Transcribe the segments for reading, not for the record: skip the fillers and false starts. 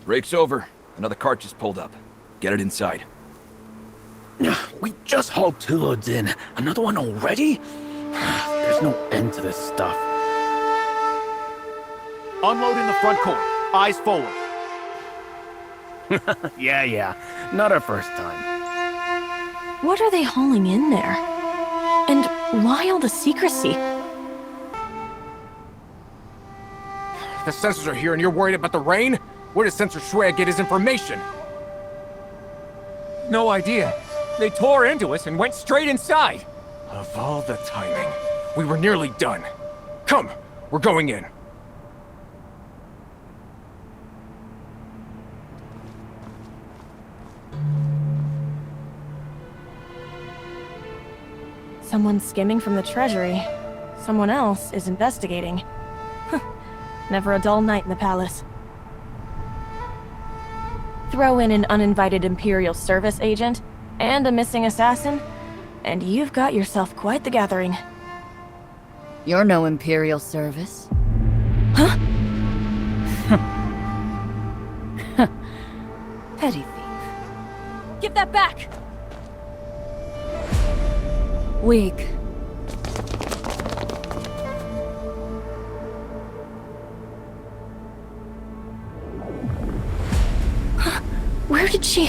Break's over. Another cart just pulled up. Get it inside. We just hauled 2 loads in. Another one already? There's no end to this stuff. Unload in the front court. Eyes forward. Yeah. Not our first time. What are they hauling in there? And why all the secrecy? The sensors are here and you're worried about the rain? Where does Sensor Shui get his information? No idea. They tore into us and went straight inside. Of all the timing, we were nearly done. Come, we're going in. Someone's skimming from the Treasury. Someone else is investigating. Never a dull night in the palace. Throw in an uninvited Imperial service agent and a missing assassin, and you've got yourself quite the gathering. You're no Imperial service. Huh? Petty thief. Give that back! Weak. Where did she...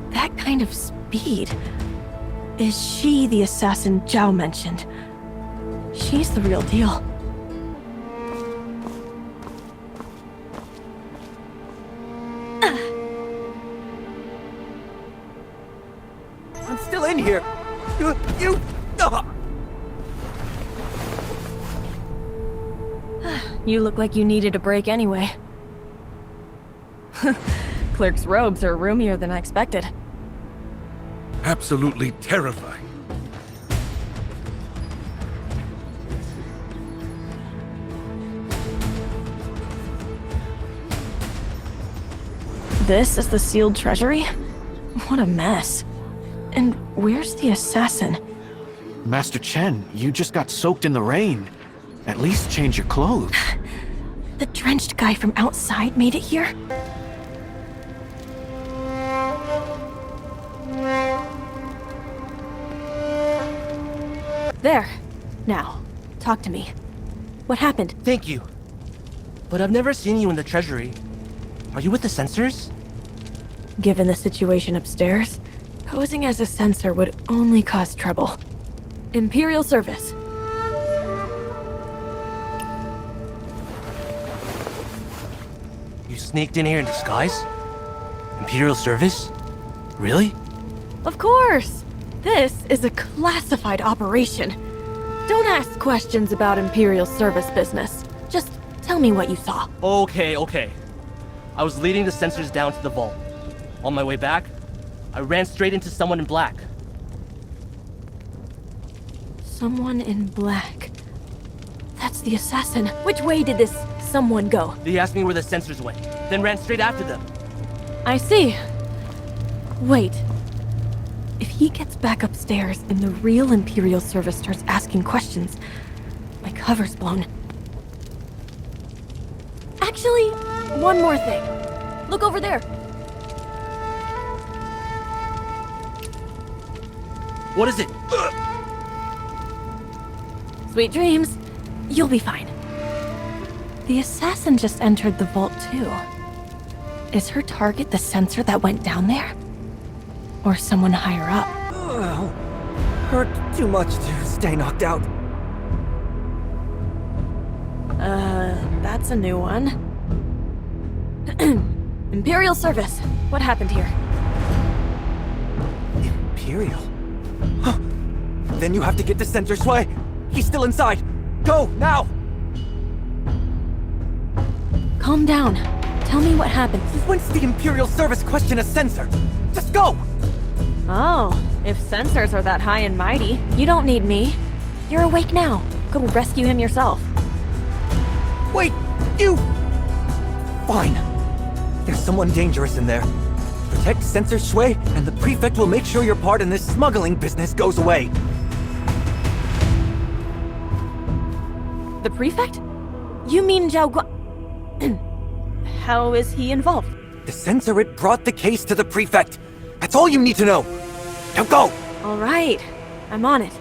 That kind of speed... Is she the assassin Zhao mentioned? She's the real deal. I'm still in here. You... You look like you needed a break anyway. Clerk's robes are roomier than I expected. Absolutely terrifying. This is the sealed treasury? What a mess. And where's the assassin? Master Chen, you just got soaked in the rain. At least change your clothes. The drenched guy from outside made it here? There. Now, talk to me. What happened? Thank you. But I've never seen you in the Treasury. Are you with the censors? Given the situation upstairs, posing as a censor would only cause trouble. Imperial service. You sneaked in here in disguise? Imperial service? Really? Of course! This is a classified operation. Don't ask questions about Imperial service business. Just tell me what you saw. Okay. I was leading the censors down to the vault. On my way back, I ran straight into someone in black. Someone in black. That's the assassin. Which way did this someone go? They asked me where the censors went, then ran straight after them. I see. Wait. If he gets back upstairs and the real Imperial service starts asking questions, my cover's blown. Actually, one more thing. Look over there. What is it? Sweet dreams. You'll be fine. The assassin just entered the vault too. Is her target the censor that went down there? Or someone higher up? Hurt too much to stay knocked out. That's a new one. Imperial service. What happened here? Imperial? Huh. Then you have to get to Sensor Shui. He's still inside. Go, now! Calm down. Tell me what happened. Whence the Imperial service question a censor? Just go! Oh, if censors are that high and mighty, you don't need me. You're awake now. Go rescue him yourself. Wait, you! Fine. There's someone dangerous in there. Protect Sensor Shui, and the prefect will make sure your part in this smuggling business goes away. The prefect? You mean Zhao Guan... How is he involved? The censorate brought the case to the prefect. That's all you need to know. Now go! All right, I'm on it.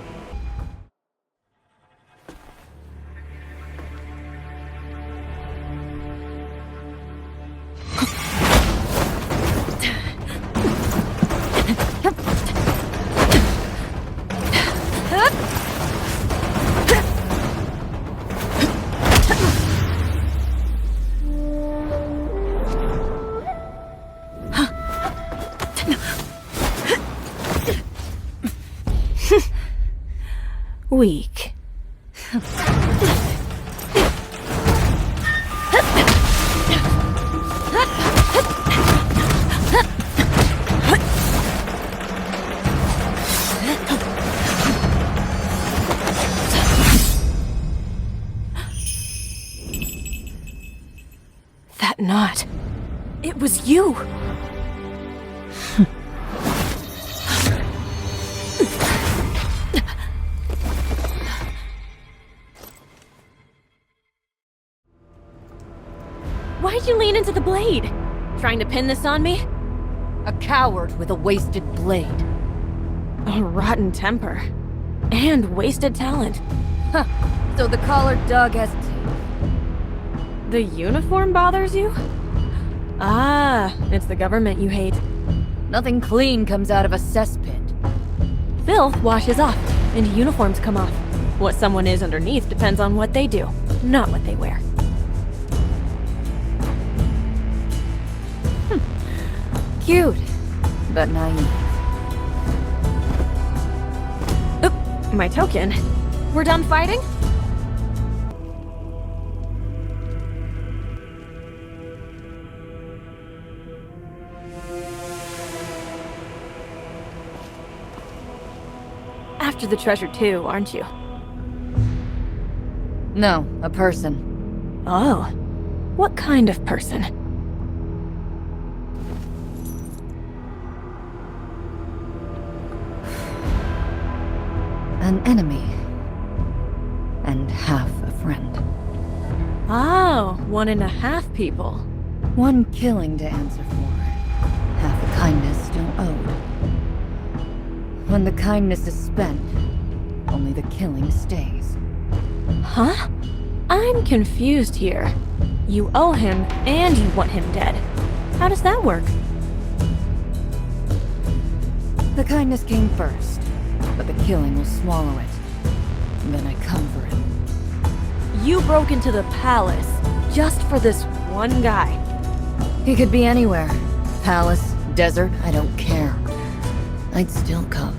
Weak. That knot. It was you. Why'd you lean into the blade? Trying to pin this on me? A coward with a wasted blade. A rotten temper. And wasted talent. Huh. So the collared dog has teeth. The uniform bothers you? Ah, it's the government you hate. Nothing clean comes out of a cesspit. Filth washes off, and uniforms come off. What someone is underneath depends on what they do, not what they wear. Cute, but naive. Oop, my token. We're done fighting? After the treasure too, aren't you? No, a person. Oh. What kind of person? An enemy. And half a friend. Oh, 1.5 people. One killing to answer for. Half a kindness still owed. When the kindness is spent, only the killing stays. Huh? I'm confused here. You owe him, and you want him dead. How does that work? The kindness came first, but the killing will swallow it. And then I come for it. You broke into the palace just for this one guy. He could be anywhere. Palace, desert, I don't care. I'd still come.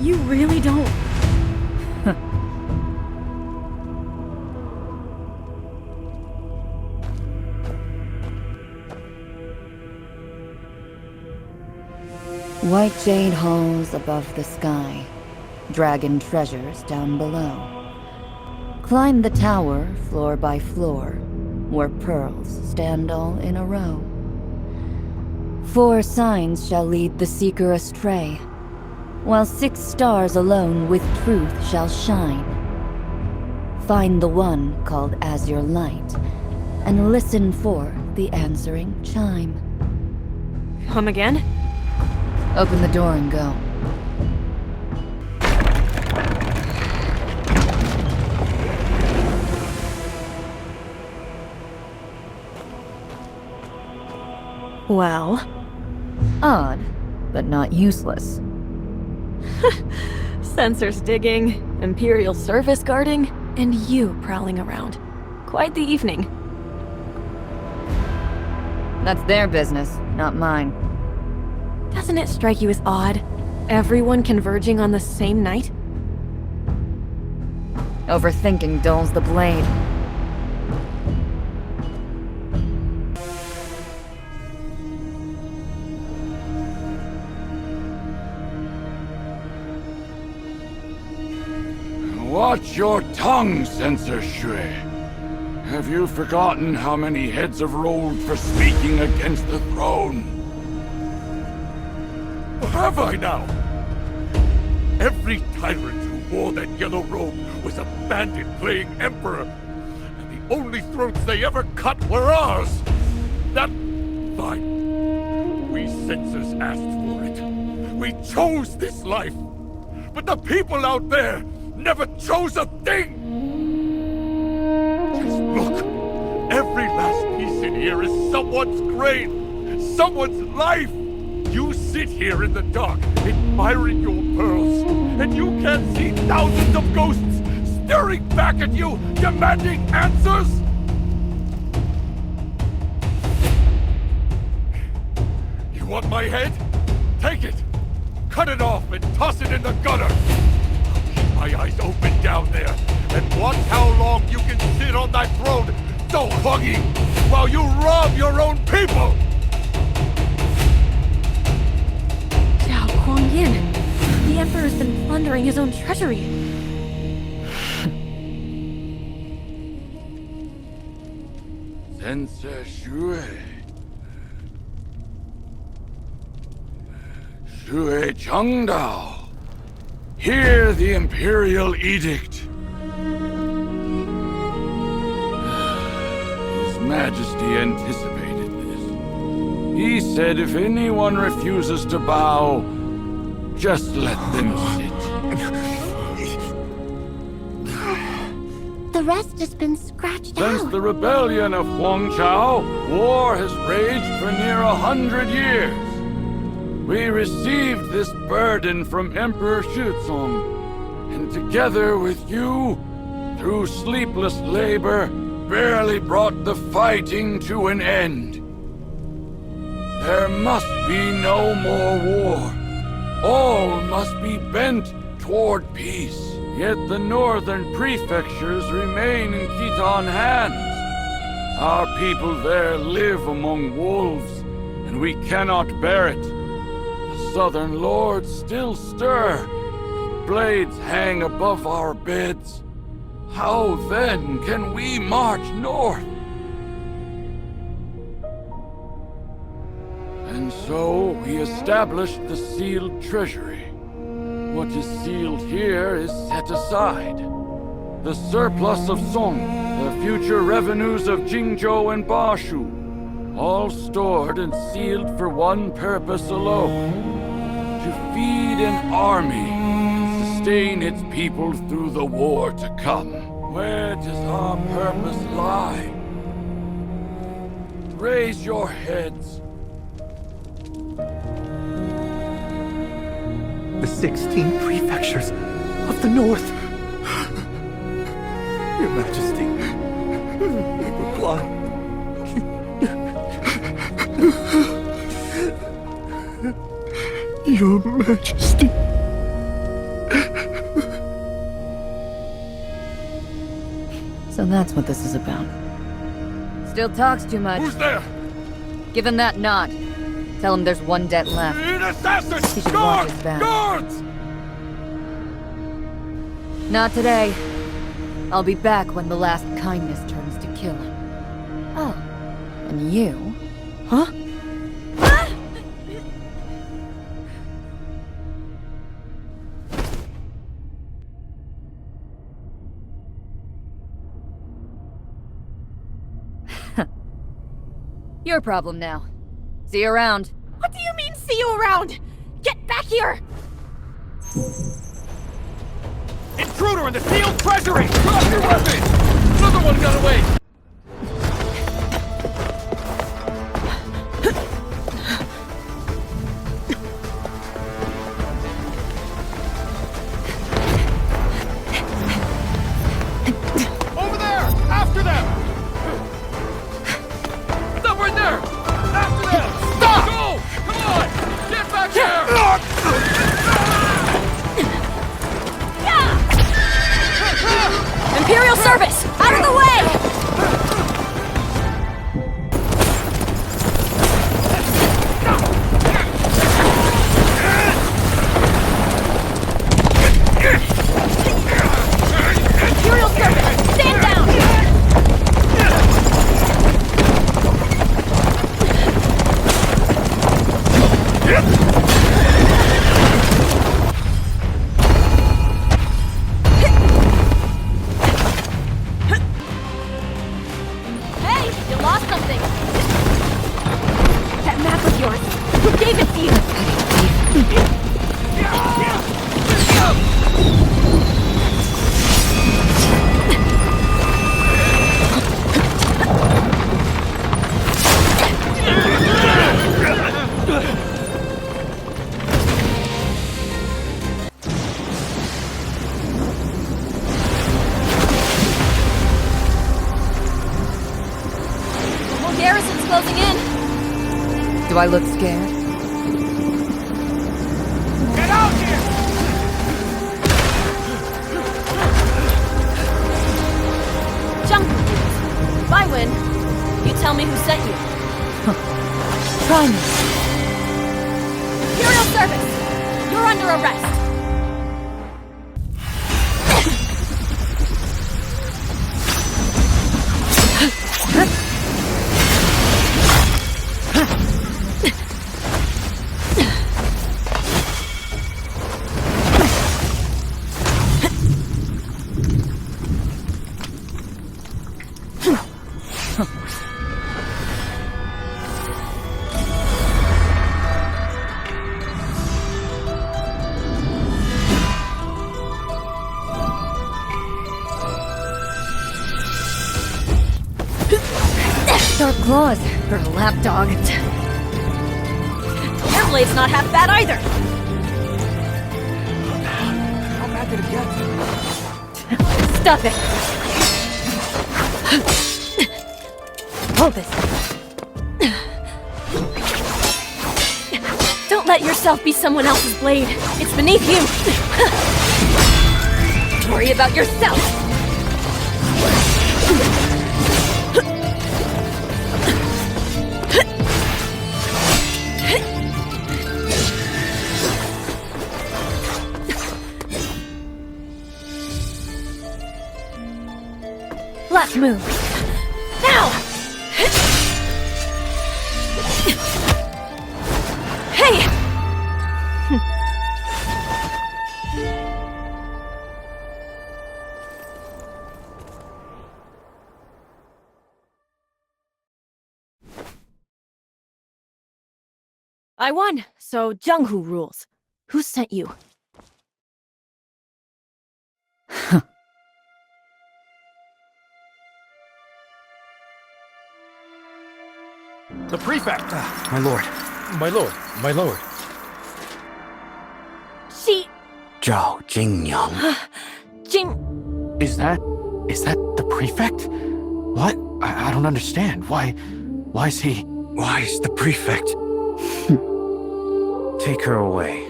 You really don't... White jade halls above the sky, dragon treasures down below. Climb the tower floor by floor, where pearls stand all in a row. 4 signs shall lead the seeker astray, while 6 stars alone with truth shall shine. Find the one called Azure Light, and listen for the answering chime. Come again? Open the door and go. Well... Odd, but not useless. Sensors digging, Imperial service guarding, and you prowling around. Quite the evening. That's their business, not mine. Doesn't it strike you as odd? Everyone converging on the same night? Overthinking dulls the blade. Watch your tongue, Censor Shui. Have you forgotten how many heads have rolled for speaking against the throne? Have I now? Every tyrant who wore that yellow robe was a bandit playing emperor. And only throats they ever cut were ours. That... fine. We censors asked for it. We chose this life. But the people out there never chose a thing! Just look. Every last piece in here is someone's grave. Someone's life. You sit here in the dark, admiring your pearls, and you can't see thousands of ghosts staring back at you, demanding answers? You want my head? Take it! Cut it off and toss it in the gutter! Keep my eyes open down there, and watch how long you can sit on that throne so huggy while you rob your own people! Huang Yin. The Emperor's been plundering his own treasury. Sensei Shui. Shui Chengdao. Hear the Imperial Edict. His Majesty anticipated this. He said if anyone refuses to bow, just let them sit. The rest has been scratched Since out. the rebellion of Huangchao, war has raged for near 100 years. We received this burden from Emperor Shizong, and together with you, through sleepless labor, barely brought the fighting to an end. There must be no more war. All must be bent toward peace. Yet the northern prefectures remain in Khitan hands. Our people there live among wolves, and we cannot bear it. The southern lords still stir. Blades hang above our beds. How then can we march north? And so we established the sealed treasury. What is sealed here is set aside. The surplus of Song, the future revenues of Jingzhou and Bashu, all stored and sealed for one purpose alone: to feed an army and sustain its people through the war to come. Where does our purpose lie? Raise your heads. The 16 prefectures of the north. Your Majesty, reply. Your Majesty. So that's what this is about. Still talks too much. Who's there? Give him that nod. Tell him there's one debt left. An assassin! He should watch Guards! his back. Guards! Not today. I'll be back when the last kindness turns to killing. Oh, and you? Huh? Your problem now. See you around. What do you mean, see you around? Get back here! Intruder in the sealed treasury! Drop your weapon! Another one got away! Over there! After them! Stop right there! After them! Stop! Go! Come on! Get back here! Imperial service! Out of the way! Hey, you lost something. That map of yours. Who gave it to you? The whole garrison's closing in. Do I look scared? Get out here! Jungle dudes. If I win, you tell me who sent you. Try me. Imperial service! You're under arrest! Sharp claws for a lapdog. Your blade's not half bad either! How bad did it get? Stuff it! Hold this. Don't let yourself be someone else's blade. It's beneath you. Worry about yourself. Left move. Now! Hey! I won, so Junghu rules. Who sent you? The prefect! My lord. My lord, my lord. She... Zhao Jingyang. Jing... Is that the prefect? What? I don't understand. Why is he? Why is the prefect? Take her away.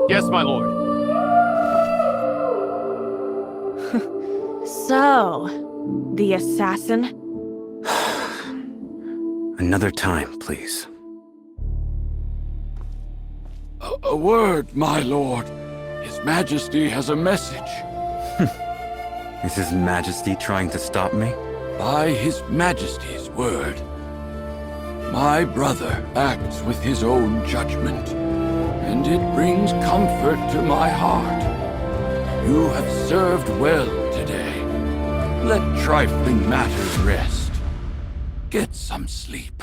Yes, my lord. So... the assassin? Another time, please. A word, my lord. His Majesty has a message. Is His Majesty trying to stop me? By His Majesty's word. My brother acts with his own judgment, and it brings comfort to my heart. You have served well today. Let trifling matters rest. Get some sleep.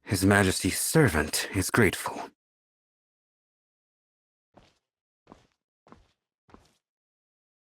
His Majesty's servant is grateful.